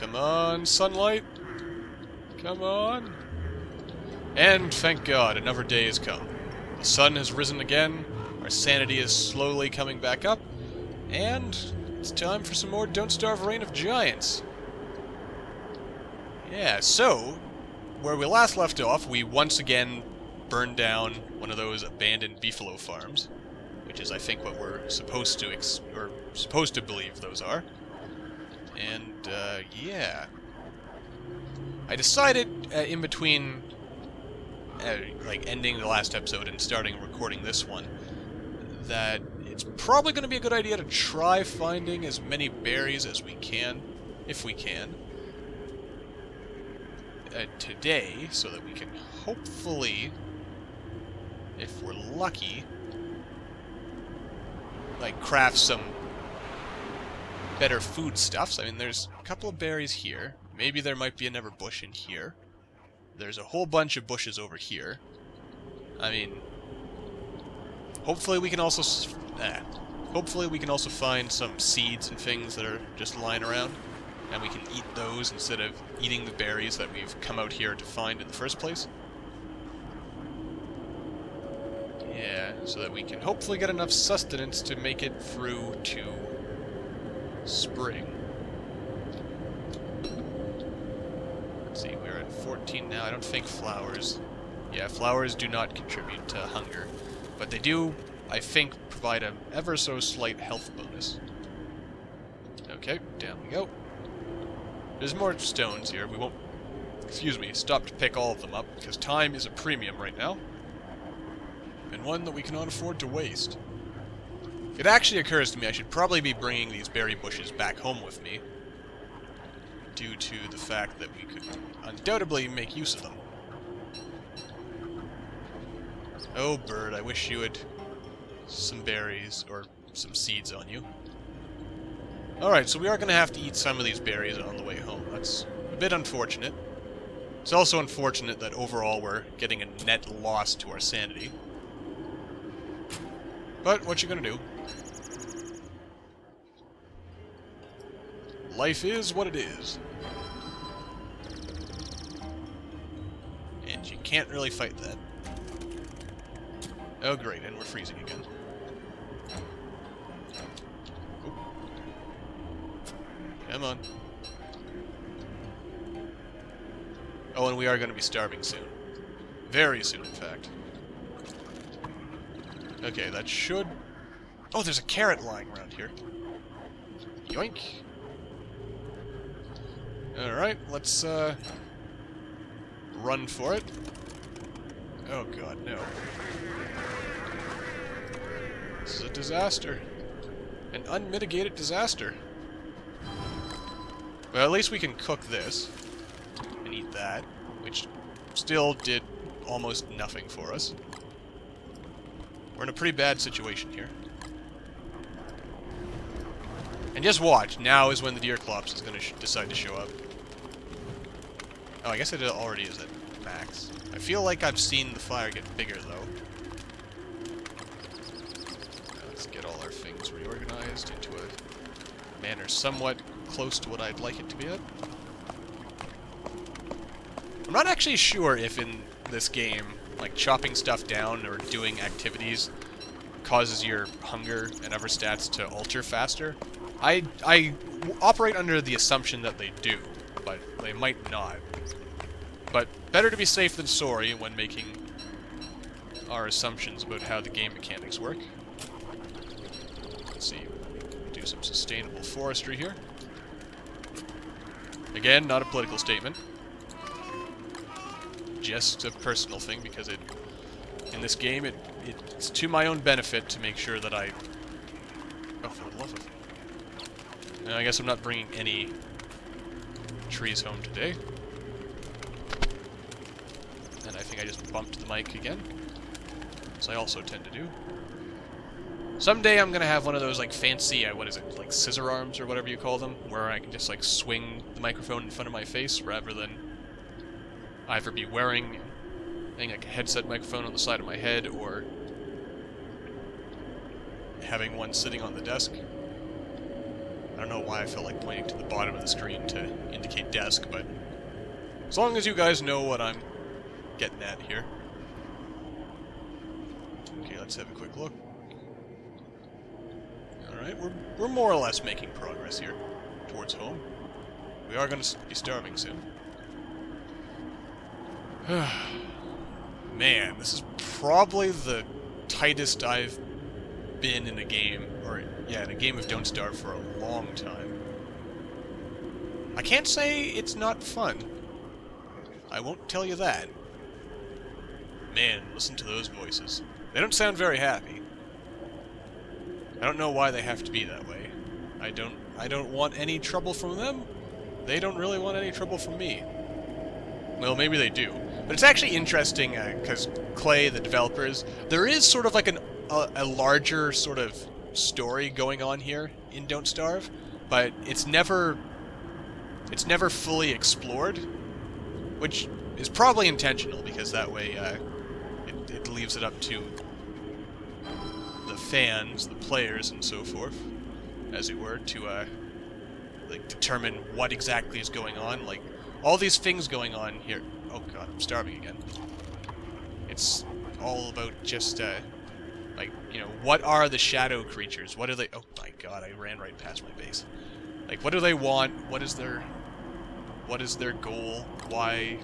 Come on, sunlight. Come on. And thank God, another day has come. The sun has risen again, our sanity is slowly coming back up, and it's time for some more Don't Starve Reign of Giants. Yeah, so, where we last left off, we once again burned down one of those abandoned beefalo farms, which is, I think, what we're supposed to believe those are. And, yeah. I decided, in between, like, ending the last episode and starting recording this one, that it's probably going to be a good idea to try finding as many berries as we can, if we can, today, so that we can hopefully, if we're lucky, like, craft some better foodstuffs. I mean, there's a couple of berries here. Maybe there might be another bush in here. There's a whole bunch of bushes over here. I mean, hopefully we can also find some seeds and things that are just lying around, and we can eat those instead of eating the berries that we've come out here to find in the first place. Yeah, so that we can hopefully get enough sustenance to make it through to spring. Let's see, we're at 14 now. I don't think flowers... Yeah, flowers do not contribute to hunger, but they do, I think, provide an ever so slight health bonus. Okay, down we go. There's more stones here. We won't, stop to pick all of them up, because time is a premium right now, and one that we cannot afford to waste. It actually occurs to me I should probably be bringing these berry bushes back home with me, due to the fact that we could undoubtedly make use of them. Oh, bird, I wish you had some berries, or some seeds on you. Alright, so we are going to have to eat some of these berries on the way home. That's a bit unfortunate. It's also unfortunate that overall we're getting a net loss to our sanity. But what you gonna do? Life is what it is. And you can't really fight that. Oh great, and we're freezing again. Oop. Come on. Oh, and we are going to be starving soon. Very soon, in fact. Okay, that should... Oh, there's a carrot lying around here. Yoink. Alright, let's, run for it. Oh god, no. This is a disaster. An unmitigated disaster. Well, at least we can cook this. And eat that. Which still did almost nothing for us. We're in a pretty bad situation here. And just watch, now is when the deer clops is going to decide to show up. Oh, I guess it already is at max. I feel like I've seen the fire get bigger, though. Let's get all our things reorganized into a manner somewhat close to what I'd like it to be at. I'm not actually sure if in this game, like, chopping stuff down or doing activities causes your hunger and other stats to alter faster. I operate under the assumption that they do, but they might not. But better to be safe than sorry when making our assumptions about how the game mechanics work. Let's see, do some sustainable forestry here. Again, not a political statement. Just a personal thing, because in this game, it's to my own benefit to make sure that I... Oh, for the love of... No, I guess I'm not bringing any trees home today. And I think I just bumped the mic again, as I also tend to do. Someday I'm gonna have one of those, like, fancy, what is it, like scissor arms or whatever you call them, where I can just, like, swing the microphone in front of my face rather than either be wearing like a headset microphone on the side of my head or having one sitting on the desk. I don't know why I felt like pointing to the bottom of the screen to indicate desk, but as long as you guys know what I'm getting at here. Okay, let's have a quick look. Alright, we're more or less making progress here towards home. We are going to be starving soon. Man, this is probably the tightest I've been in a game, or yeah, in a game of Don't Starve for a long time. I can't say it's not fun. I won't tell you that. Man, listen to those voices. They don't sound very happy. I don't know why they have to be that way. I don't want any trouble from them. They don't really want any trouble from me. Well, maybe they do. But it's actually interesting, because Clay, the developers, there is sort of like a larger sort of story going on here in Don't Starve, but it's never fully explored, which is probably intentional, because that way it leaves it up to the fans, the players, and so forth, as it were, to like determine what exactly is going on. Like all these things going on here. Oh god, I'm starving again. It's all about just like, you know, what are the shadow creatures? What do they... Oh my god, I ran right past my base. Like, what do they want? What is their goal? Why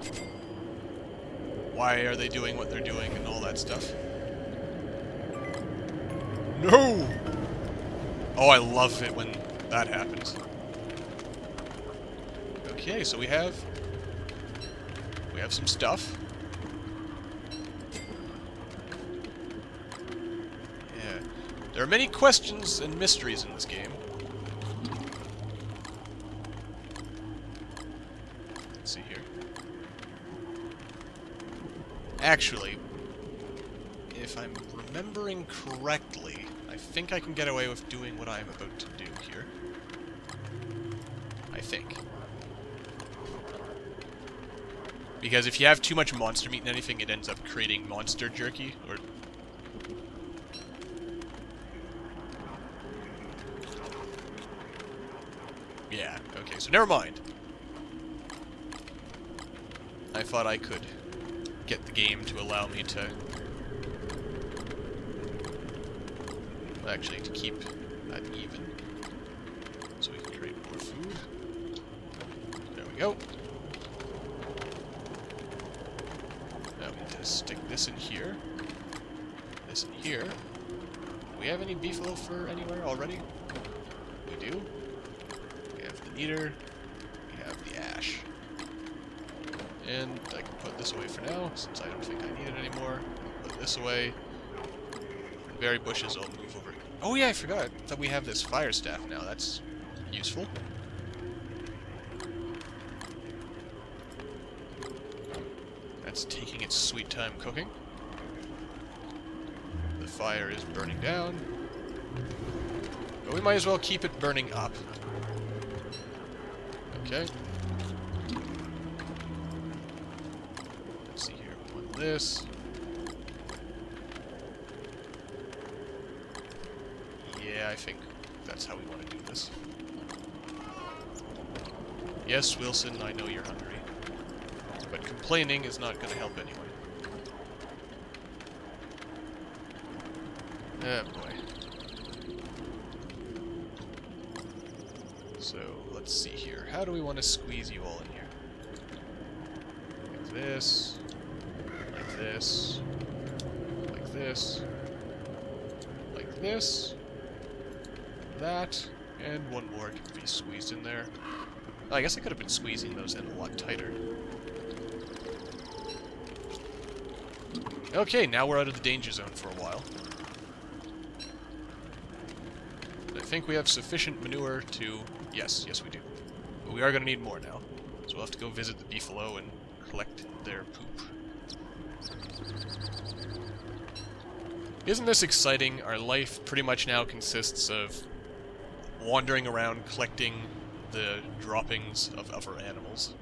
are they doing what they're doing and all that stuff? No! Oh, I love it when that happens. Okay, so we have some stuff. Yeah. There are many questions and mysteries in this game. Let's see here. Actually, if I'm remembering correctly, I think I can get away with doing what I'm about to do here. I think. Because if you have too much monster meat in anything, it ends up creating monster jerky, or... Yeah, okay, so never mind. I thought I could get the game to allow me to... Well, actually, to keep that even. So we can trade more food. There we go. Now we need to stick this in here. This in here. Do we have any beefalo fur anywhere already? We do. We have the neater. We have the ash. And I can put this away for now, since I don't think I need it anymore. Put this away. The berry bushes I'll move over. Oh yeah, I forgot that we have this fire staff now. That's useful. That's taking its sweet time cooking. The fire is burning down. But we might as well keep it burning up. Okay. Let's see here. We want this. Yeah, I think that's how we want to do this. Yes, Wilson, I know you're hungry. But complaining is not going to help anyway. Oh boy. So, let's see here. How do we want to squeeze you all in here? Like this. Like this. Like this. Like this. That. And one more can be squeezed in there. Oh, I guess I could have been squeezing those in a lot tighter. Okay, now we're out of the danger zone for a while. I think we have sufficient manure to... Yes, we do. But we are going to need more now. So we'll have to go visit the beefalo and collect their poop. Isn't this exciting? Our life pretty much now consists of wandering around collecting the droppings of other animals.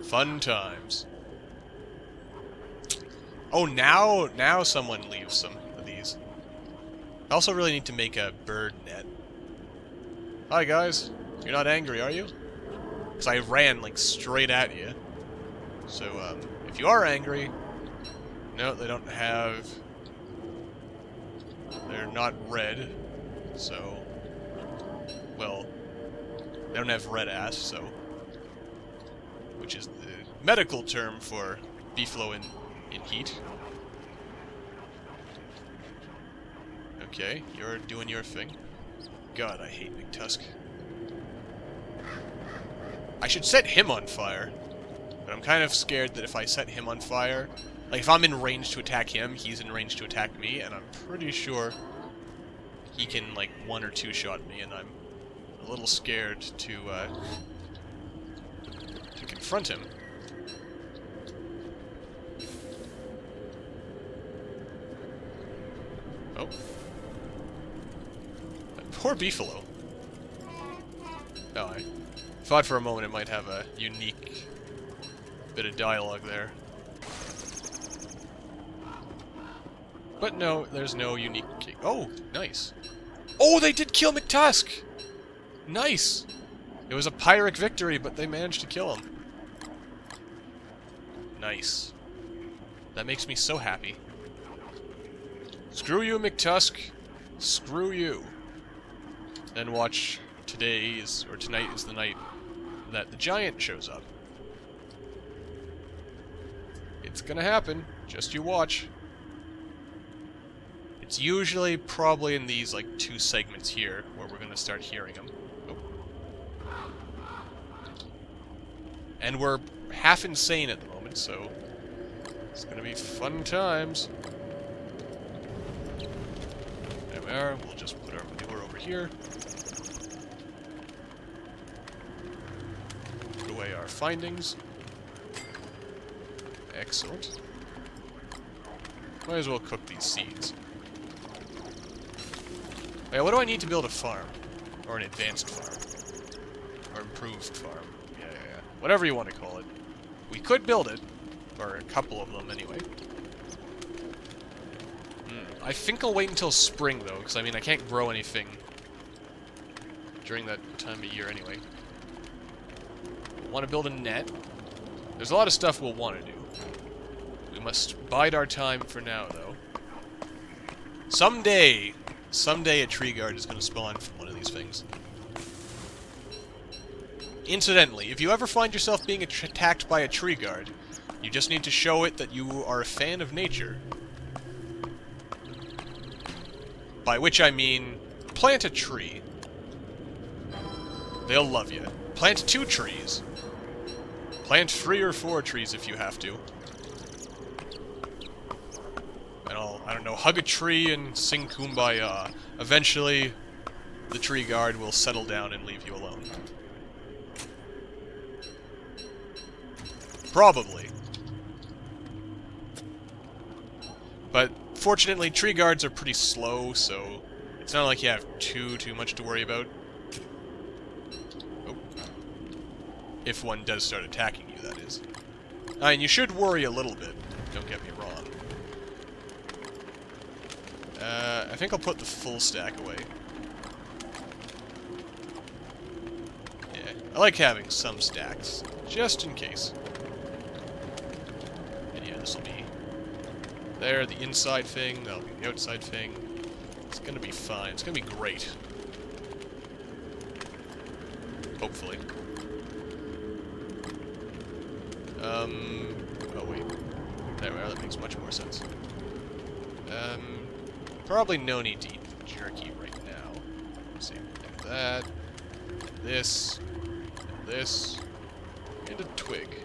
Fun times. Oh, now someone leaves some of these. I also really need to make a bird net. Hi, guys. You're not angry, are you? Because I ran, like, straight at you. So, if you are angry... No, they don't have... They're not red, so... Well, they don't have red ass, so... Which is the medical term for beefalo in heat. Okay, you're doing your thing. God, I hate McTusk. I should set him on fire, but I'm kind of scared that if I set him on fire... Like, if I'm in range to attack him, he's in range to attack me, and I'm pretty sure he can, like, 1 or 2 shot me, and I'm a little scared to confront him. Oh. That poor beefalo. Oh, I thought for a moment it might have a unique bit of dialogue there. But no, there's no unique... Oh, nice. Oh, they did kill McTusk! Nice! It was a Pyrrhic victory, but they managed to kill him. Nice. That makes me so happy. Screw you, McTusk. Screw you. Then watch tonight is the night that the giant shows up. It's gonna happen. Just you watch. It's usually probably in these, like, 2 segments here where we're gonna start hearing them. Oh. And we're half insane at the moment, so it's gonna be fun times. There we are. We'll just put our manure over here. Put away our findings. Excellent. Might as well cook these seeds. Yeah, what do I need to build a farm? Or an advanced farm? Or improved farm? Yeah. Whatever you want to call it. We could build it. Or a couple of them, anyway. I think I'll wait until spring, though, because, I mean, I can't grow anything during that time of year, anyway. Want to build a net? There's a lot of stuff we'll want to do. We must bide our time for now, though. Someday a tree guard is going to spawn from one of these things. Incidentally, if you ever find yourself being attacked by a tree guard, you just need to show it that you are a fan of nature. By which I mean, plant a tree. They'll love you. Plant 2 trees. Plant 3 or 4 trees if you have to. And I don't know, hug a tree and sing Kumbaya. Eventually, the tree guard will settle down and leave you alone. Probably. But, fortunately, tree guards are pretty slow, so it's not like you have too much to worry about. Oh. If one does start attacking you, that is. And you should worry a little bit, don't get me wrong. I think I'll put the full stack away. Yeah, I like having some stacks, just in case. And yeah, this will be there, the inside thing, that'll be the outside thing. It's gonna be fine, it's gonna be great. Hopefully. Oh wait. There we are, that makes much more sense. Probably no need to eat jerky right now. Let's see, and that, this, and a twig.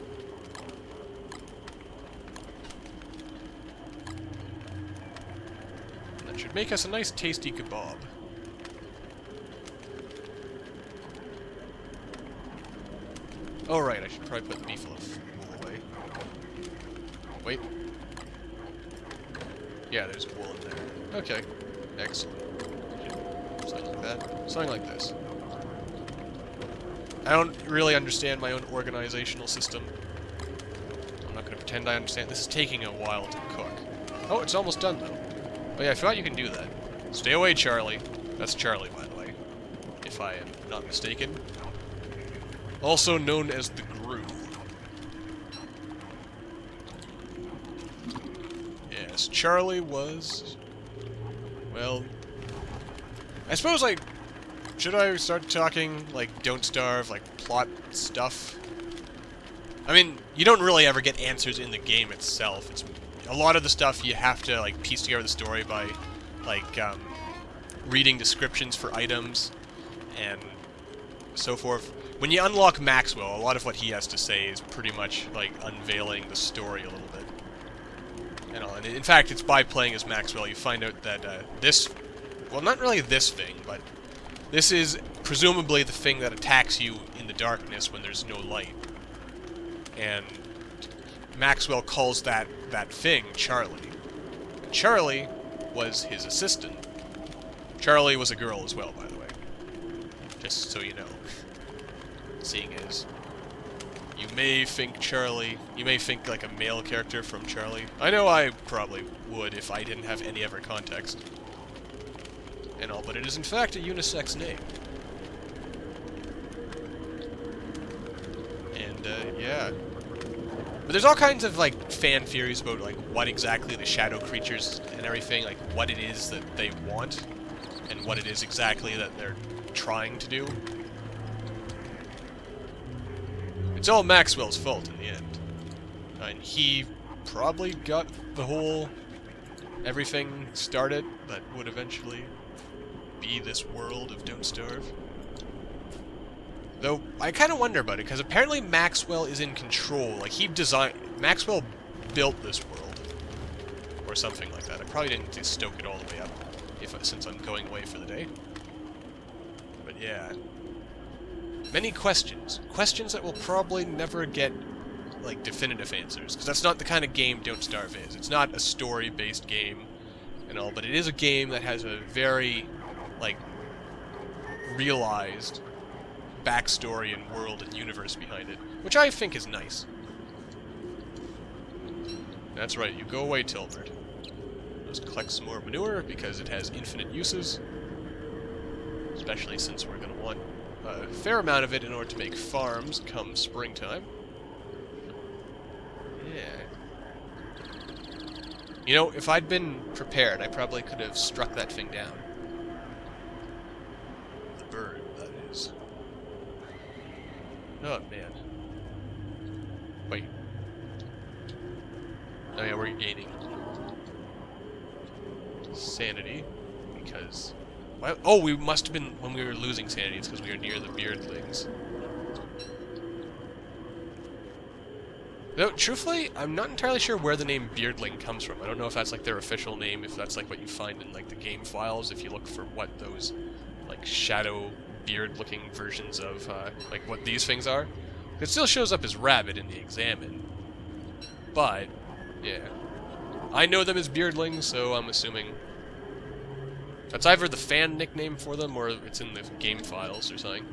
That should make us a nice tasty kebab. Oh right, I should probably put the beef wool away. Wait. Yeah, there's wool in there. Okay. Excellent. Something like that. Something like this. I don't really understand my own organizational system. I'm not going to pretend I understand. This is taking a while to cook. Oh, it's almost done, though. Oh yeah, I forgot you can do that. Stay away, Charlie. That's Charlie, by the way. If I am I'm not mistaken. Also known as the Groove. Yes, Charlie was... Well... I suppose, like... Should I start talking, like, Don't Starve, like, plot stuff? I mean, you don't really ever get answers in the game itself. It's... A lot of the stuff you have to, like, piece together the story by, like, reading descriptions for items, and so forth. When you unlock Maxwell, a lot of what he has to say is pretty much, like, unveiling the story a little bit. And all. And in fact, it's by playing as Maxwell you find out that this... Well, not really this thing, but this is presumably the thing that attacks you in the darkness when there's no light. And Maxwell calls that thing Charlie. Charlie was his assistant. Charlie was a girl as well, by the way. Just so you know. Seeing as you may think Charlie... You may think like a male character from Charlie. I know I probably would if I didn't have any other context. And all, but it is in fact a unisex name. And, yeah. But there's all kinds of, like, fan theories about, like, what exactly the shadow creatures and everything, like, what it is that they want, and what it is exactly that they're trying to do. It's all Maxwell's fault in the end. And he probably got the whole everything started that would eventually be this world of Don't Starve. Though, I kind of wonder about it, because apparently Maxwell is in control. Like, Maxwell built this world. Or something like that. I probably didn't just stoke it all the way up, since I'm going away for the day. But yeah. Many questions. Questions that will probably never get, like, definitive answers. Because that's not the kind of game Don't Starve is. It's not a story-based game and all, but it is a game that has a very, like, realized backstory and world and universe behind it, which I think is nice. That's right, you go away, Tilbert. Let's collect some more manure, because it has infinite uses. Especially since we're going to want a fair amount of it in order to make farms come springtime. Yeah. You know, if I'd been prepared, I probably could have struck that thing down. The bird, that is. Oh, man. Wait. Oh yeah, we're gaining sanity, because... Well, oh, we must have been, when we were losing sanity, it's because we were near the beardlings. Though, truthfully, I'm not entirely sure where the name Beardling comes from. I don't know if that's, like, their official name, if that's, like, what you find in, like, the game files, if you look for what those, like, shadow beard-looking versions of, like, what these things are. It still shows up as rabbit in the examine. But, yeah. I know them as beardlings, so I'm assuming that's either the fan nickname for them, or it's in the game files or something.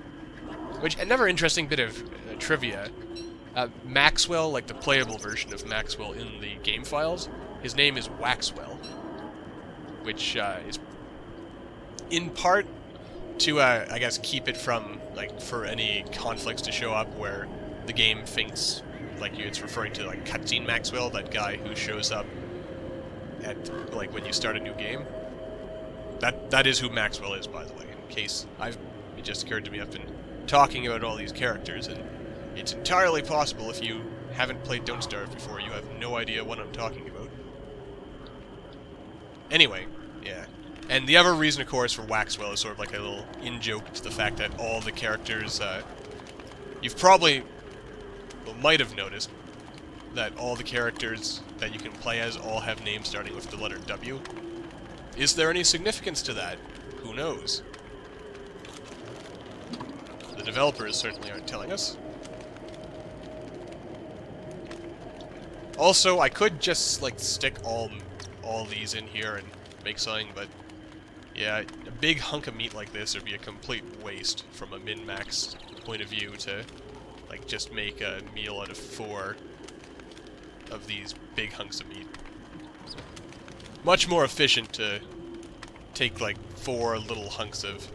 Which, another interesting bit of trivia. Maxwell, like the playable version of Maxwell in the game files, his name is Waxwell. Which, is in part to, I guess, keep it from, like, for any conflicts to show up where the game thinks, like, it's referring to, like, Cutscene Maxwell, that guy who shows up at, like, when you start a new game. That is who Maxwell is, by the way, in case it just occurred to me I've been talking about all these characters, and it's entirely possible if you haven't played Don't Starve before, you have no idea what I'm talking about. Anyway, yeah. And the other reason, of course, for Waxwell is sort of like a little in-joke to the fact that all the characters, you've probably, well, might have noticed that all the characters that you can play as all have names starting with the letter W. Is there any significance to that? Who knows? The developers certainly aren't telling us. Also, I could just, like, stick all these in here and make something, but yeah, a big hunk of meat like this would be a complete waste from a min-max point of view to, like, just make a meal out of 4 of these big hunks of meat. Much more efficient to take, like, 4 little hunks of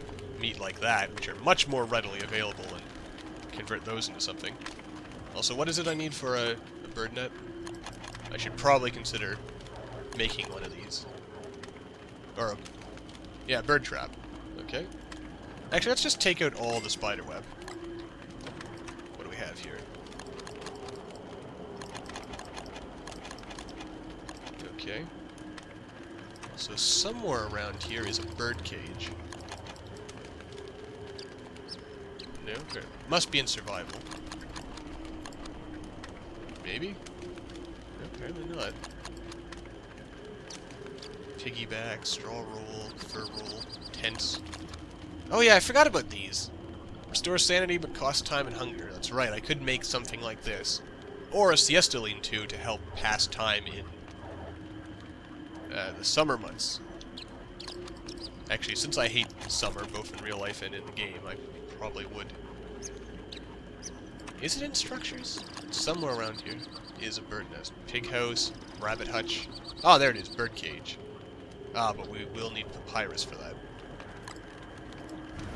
meat like that, which are much more readily available, and convert those into something. Also, what is it I need for a bird net? I should probably consider making one of these. Or yeah, bird trap. Okay. Actually, let's just take out all the spider web. What do we have here? Okay. So somewhere around here is a bird cage. No? Okay. Must be in survival. Maybe? No, apparently not. Piggyback, straw roll, fur roll, tents. Oh yeah, I forgot about these. Restore sanity but cost time and hunger. That's right, I could make something like this. Or a siesta lean-to to help pass time in the summer months. Actually, since I hate summer, both in real life and in the game, I probably would. Is it in structures? Somewhere around here is a bird nest. Pig house, rabbit hutch. Oh, there it is, bird cage. Ah, but we will need papyrus for that.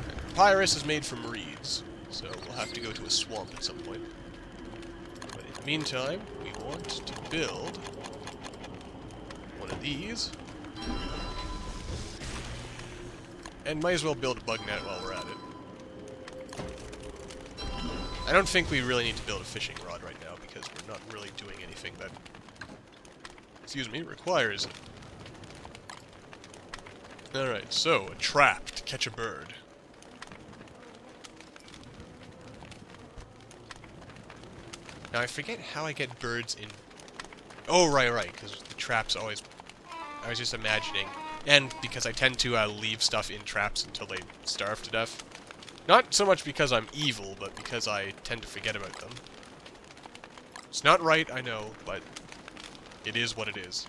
And papyrus is made from reeds, so we'll have to go to a swamp at some point. But in the meantime, we want to build one of these. And might as well build a bug net while we're at it. I don't think we really need to build a fishing rod right now, because we're not really doing anything that, excuse me, requires it. Alright, so, a trap to catch a bird. Now, I forget how I get birds in... Oh, right, because the traps always... I was just imagining. And because I tend to leave stuff in traps until they starve to death. Not so much because I'm evil, but because I tend to forget about them. It's not right, I know, but it is what it is.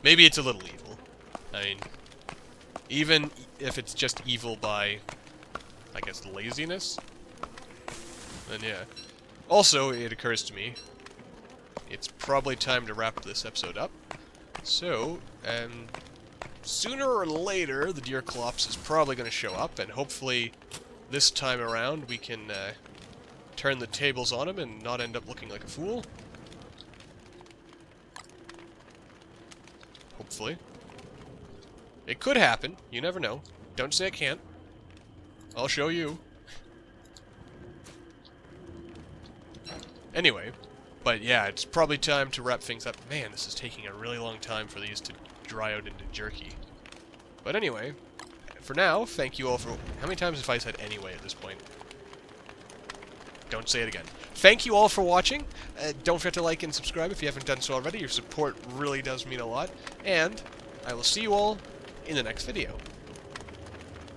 Maybe it's a little evil. I mean, even if it's just evil by, I guess, laziness, then yeah. Also, it occurs to me, it's probably time to wrap this episode up. So, sooner or later, the Deerclops is probably going to show up, and hopefully this time around we can turn the tables on him and not end up looking like a fool. Hopefully. It could happen. You never know. Don't say it can't. I'll show you. Anyway, but yeah, it's probably time to wrap things up. Man, this is taking a really long time for these to dry out into jerky. But anyway, for now, thank you all for... How many times have I said anyway at this point? Don't say it again. Thank you all for watching. Don't forget to like and subscribe if you haven't done so already. Your support really does mean a lot. And I will see you all in the next video.